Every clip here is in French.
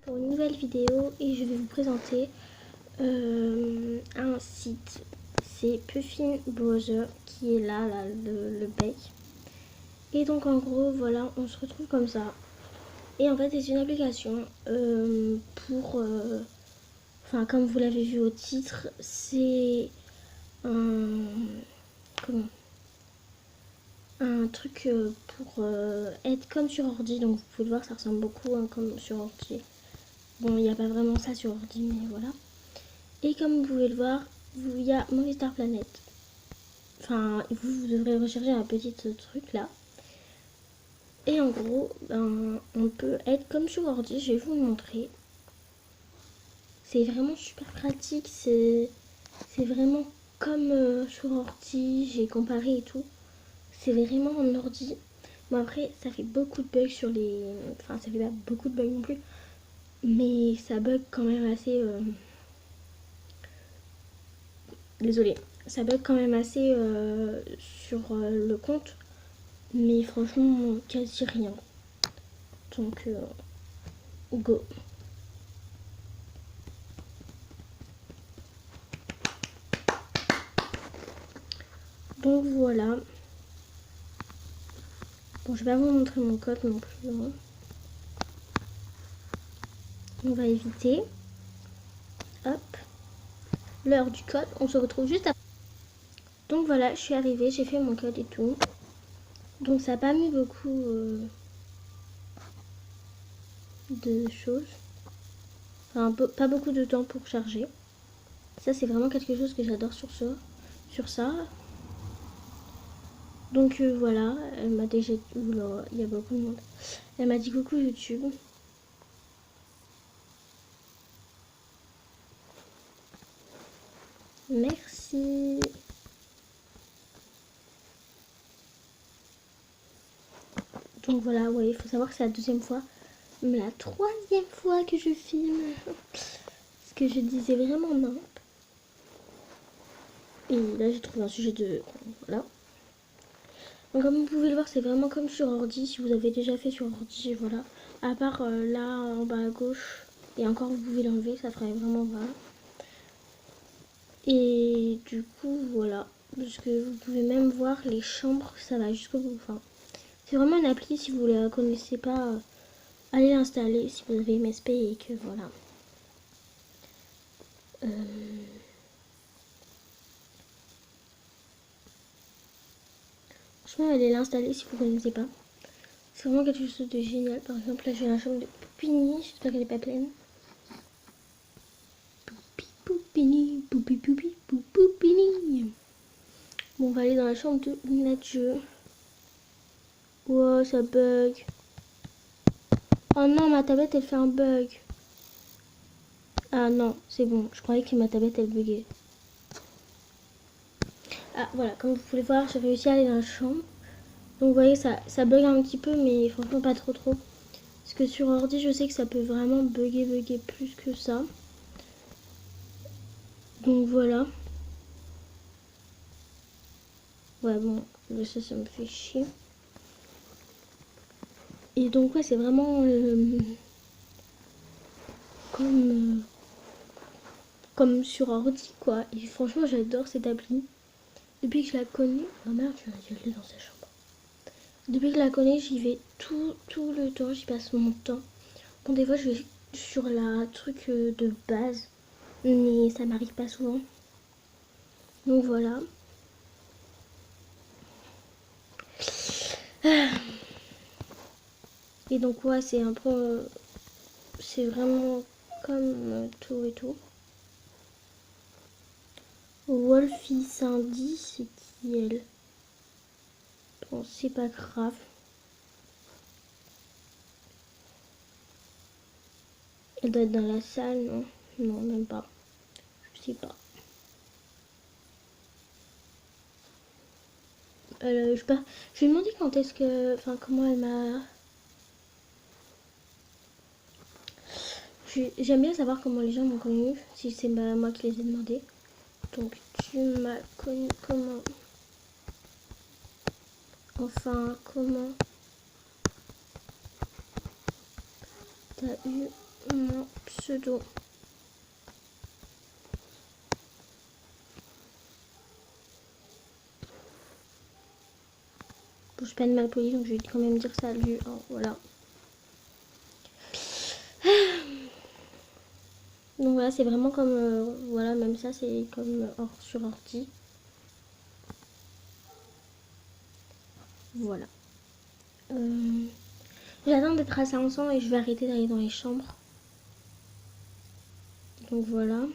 pour une nouvelle vidéo et je vais vous présenter un site. C'est Puffin Browser qui est là le bec. Et donc en gros voilà, on se retrouve comme ça. Et en fait c'est une application pour... Enfin comme vous l'avez vu au titre, c'est un truc pour être comme sur ordi. Donc vous pouvez le voir, ça ressemble beaucoup comme sur ordi. Bon, il n'y a pas vraiment ça sur ordi, mais voilà. Et comme vous pouvez le voir, il y a Movistar Planet. Enfin, vous devrez rechercher un petit truc là. Et en gros, on peut être comme sur ordi. Je vais vous le montrer. C'est vraiment super pratique. C'est vraiment comme sur ordi. J'ai comparé et tout. C'est vraiment en ordi. Bon après, ça fait beaucoup de bugs sur les... Enfin, ça fait pas beaucoup de bugs non plus. Mais ça bug quand même assez... Désolée. Ça bug quand même assez sur le compte. Mais franchement, quasi rien. Donc, go. Donc voilà. Bon, je vais pas vous montrer mon code non plus. Hein. On va éviter. Hop. L'heure du code. On se retrouve juste après. Donc voilà, je suis arrivée. J'ai fait mon code et tout. Donc ça n'a pas mis beaucoup de choses. Enfin, pas beaucoup de temps pour charger. Ça, c'est vraiment quelque chose que j'adore sur ça. Donc voilà, elle m'a déjà... Oula, il y a beaucoup de monde. Elle m'a dit coucou YouTube. Merci. Donc voilà, ouais, il faut savoir que c'est la deuxième fois, mais la troisième fois que je filme. Parce que je disais vraiment non. Et là, j'ai trouvé un sujet de... Voilà. Donc comme vous pouvez le voir, c'est vraiment comme sur ordi. Si vous avez déjà fait sur ordi, voilà. À part là, en bas à gauche. Et encore, vous pouvez l'enlever, ça ferait vraiment voilà. Et du coup, voilà. Parce que vous pouvez même voir les chambres, ça va jusqu'au bout. Enfin, c'est vraiment une appli, si vous ne la connaissez pas, allez l'installer si vous avez MSP et que voilà. Franchement, allez l'installer si vous ne connaissez pas. C'est vraiment quelque chose de génial. Par exemple, là j'ai la chambre de Poupini, j'espère qu'elle n'est pas pleine. Poupini, poupi poupi poupini. Bon, on va aller dans la chambre de Nature. Wow, ça bug. Oh non, ma tablette elle fait un bug. Ah non, c'est bon. Je croyais que ma tablette elle buguait. Ah voilà, comme vous pouvez voir, j'ai réussi à aller dans la chambre. Donc vous voyez, ça bug un petit peu, mais franchement pas trop. Parce que sur ordi, je sais que ça peut vraiment bugger plus que ça. Donc voilà. Ouais bon, ça me fait chier. Et donc ouais, c'est vraiment comme sur ordi quoi. Et franchement, j'adore cette appli. Depuis que je la connais... Oh merde, je l'ai dans sa chambre. Depuis que je la connais, j'y vais tout le temps, j'y passe mon temps. Bon, des fois, je vais sur la truc de base, mais ça m'arrive pas souvent. Donc voilà. Et donc ouais, c'est un peu... c'est vraiment comme tout et tout. Wolfie Cindy, c'est qui elle? Bon, c'est pas grave. Elle doit être dans la salle, non? Non, même pas. Je sais pas. Je sais pas. Je lui ai demandé quand est-ce que... Enfin, comment elle m'a... J'aime bien savoir comment les gens m'ont connu, si c'est moi qui les ai demandé. Donc, tu m'as connu comment? Enfin, comment t'as eu mon pseudo. Bon, je suis pas de mal poli, donc je vais quand même dire salut. Oh, voilà. Donc voilà, c'est vraiment comme... voilà, même ça, c'est comme sur ordi. Voilà. J'attends d'être à 500 et je vais arrêter d'aller dans les chambres. Donc voilà.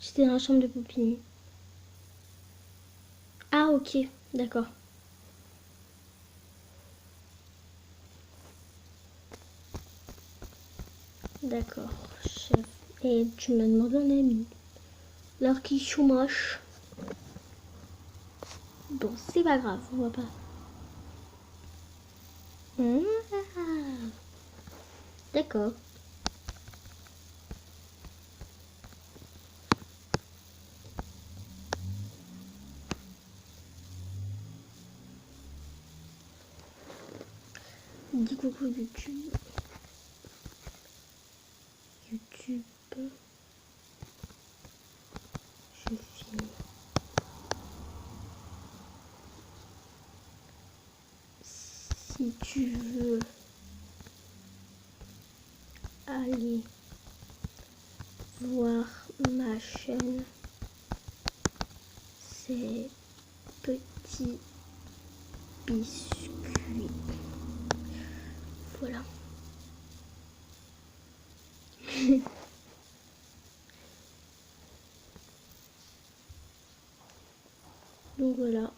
J'étais dans la chambre de Poupini. Ah ok, d'accord. D'accord, chef. Et tu m'as demandé un ami. Alors qui choumoche. Bon, c'est pas grave, on va pas. D'accord. Dis coucou YouTube. YouTube. Je filme. Si tu veux aller voir ma chaîne, c'est Petit Biscuit. Voilà. Donc voilà.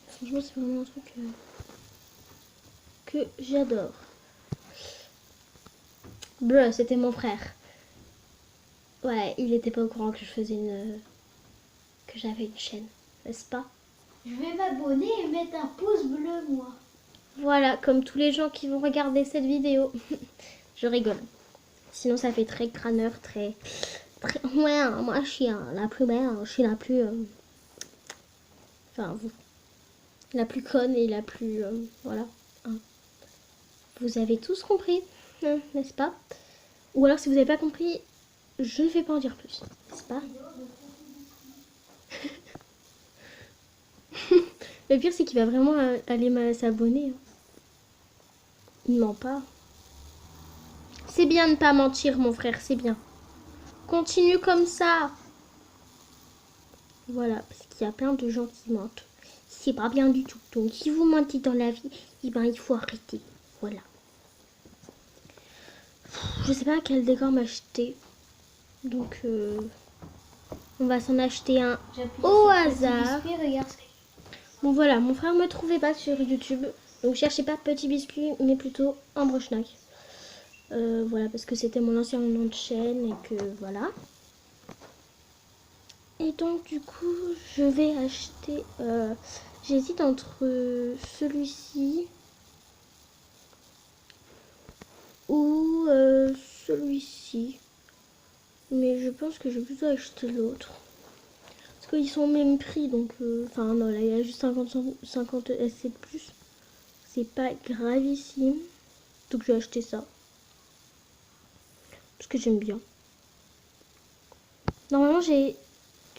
Franchement, c'est vraiment un truc que j'adore. Bleu, c'était mon frère. Ouais, il était pas au courant que je faisais que j'avais une chaîne, n'est-ce pas? Je vais m'abonner et mettre un pouce bleu, moi. Voilà, comme tous les gens qui vont regarder cette vidéo. Je rigole. Sinon, ça fait très crâneur, très... Ouais, moi, je suis la plus belle, je suis la plus... Enfin, vous... La plus conne et la plus... voilà. Hein. Vous avez tous compris, hein, n'est-ce pas? Ou alors, si vous n'avez pas compris, je ne vais pas en dire plus, n'est-ce pas? Le pire, c'est qu'il va vraiment aller s'abonner. Hein. Il ment pas. C'est bien de ne pas mentir, mon frère, c'est bien. Continue comme ça. Voilà, parce qu'il y a plein de gens qui mentent. C'est pas bien du tout. Donc, si vous mentez dans la vie, eh ben, il faut arrêter. Voilà. Je sais pas quel décor m'acheter. Donc, on va s'en acheter un au hasard. Biscuit, regarde. Bon, voilà, mon frère me trouvait pas sur YouTube. Donc, cherchez pas Petit Biscuit, mais plutôt Ambre Schnack. Voilà, parce que c'était mon ancien nom de chaîne et que voilà. Et donc, du coup, je vais acheter... j'hésite entre celui-ci ou celui-ci. Mais je pense que je vais plutôt acheter l'autre. Parce qu'ils sont au même prix, donc... Enfin, non, là, il y a juste 50 SC+. C'est pas gravissime. Donc, je vais acheter ça. Parce que j'aime bien. Normalement, j'ai...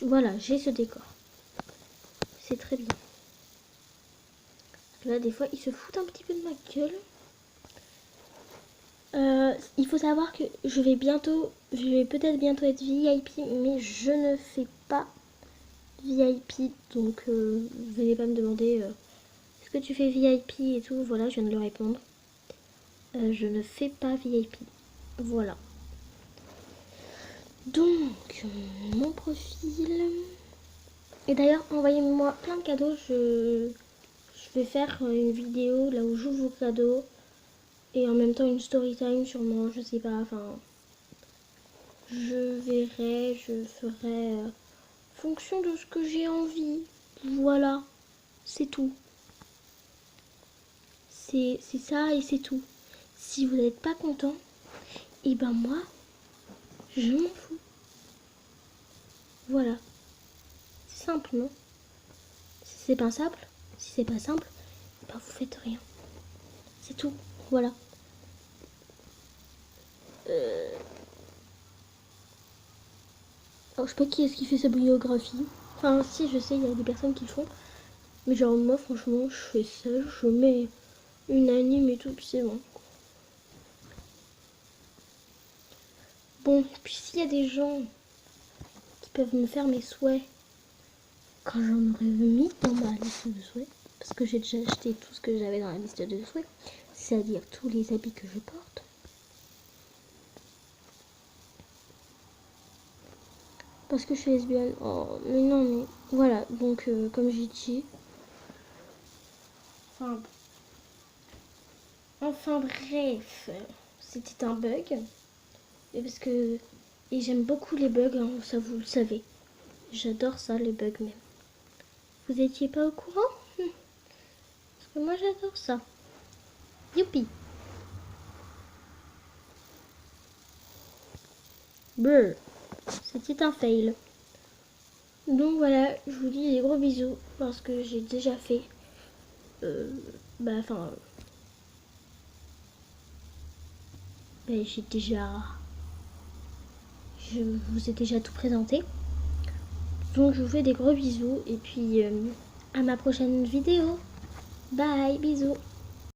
Voilà, j'ai ce décor. C'est très bien. Là, des fois, ils se foutent un petit peu de ma gueule. Il faut savoir que je vais peut-être bientôt être VIP, mais je ne fais pas VIP. Donc, venez pas me demander est-ce que tu fais VIP et tout. Voilà, je viens de le répondre. Je ne fais pas VIP. Voilà. Donc, mon profil. Et d'ailleurs, envoyez-moi plein de cadeaux. Je vais faire une vidéo là où j'ouvre vos cadeaux. Et en même temps une story time sûrement, je sais pas, enfin... Je verrai, je ferai fonction de ce que j'ai envie. Voilà, c'est tout. C'est ça et c'est tout. Si vous n'êtes pas content, et ben moi, je m'en fous. Voilà. C'est simple, non? Si c'est pas simple, ben vous faites rien. C'est tout. Voilà. Alors, je sais pas qui est-ce qui fait sa biographie. Enfin, si, je sais, il y a des personnes qui le font. Mais genre, moi, franchement, je fais ça. Je mets une anime et tout, puis c'est bon. Bon, puis s'il y a des gens qui peuvent me faire mes souhaits quand j'en aurais mis dans ma liste de souhaits, parce que j'ai déjà acheté tout ce que j'avais dans la liste de souhaits, c'est-à-dire tous les habits que je porte. Parce que je suis lesbienne. Oh, mais non, mais voilà. Donc, comme j'ai dit. Enfin bref, c'était un bug. Et parce que. Et j'aime beaucoup les bugs, hein, ça vous le savez. J'adore ça, les bugs même. Vous étiez pas au courant? Parce que moi j'adore ça. Youpi! Brr. C'était un fail. Donc voilà, je vous dis des gros bisous parce que j'ai déjà fait. J'ai déjà. Je vous ai déjà tout présenté. Donc je vous fais des gros bisous et puis à ma prochaine vidéo. Bye, bisous.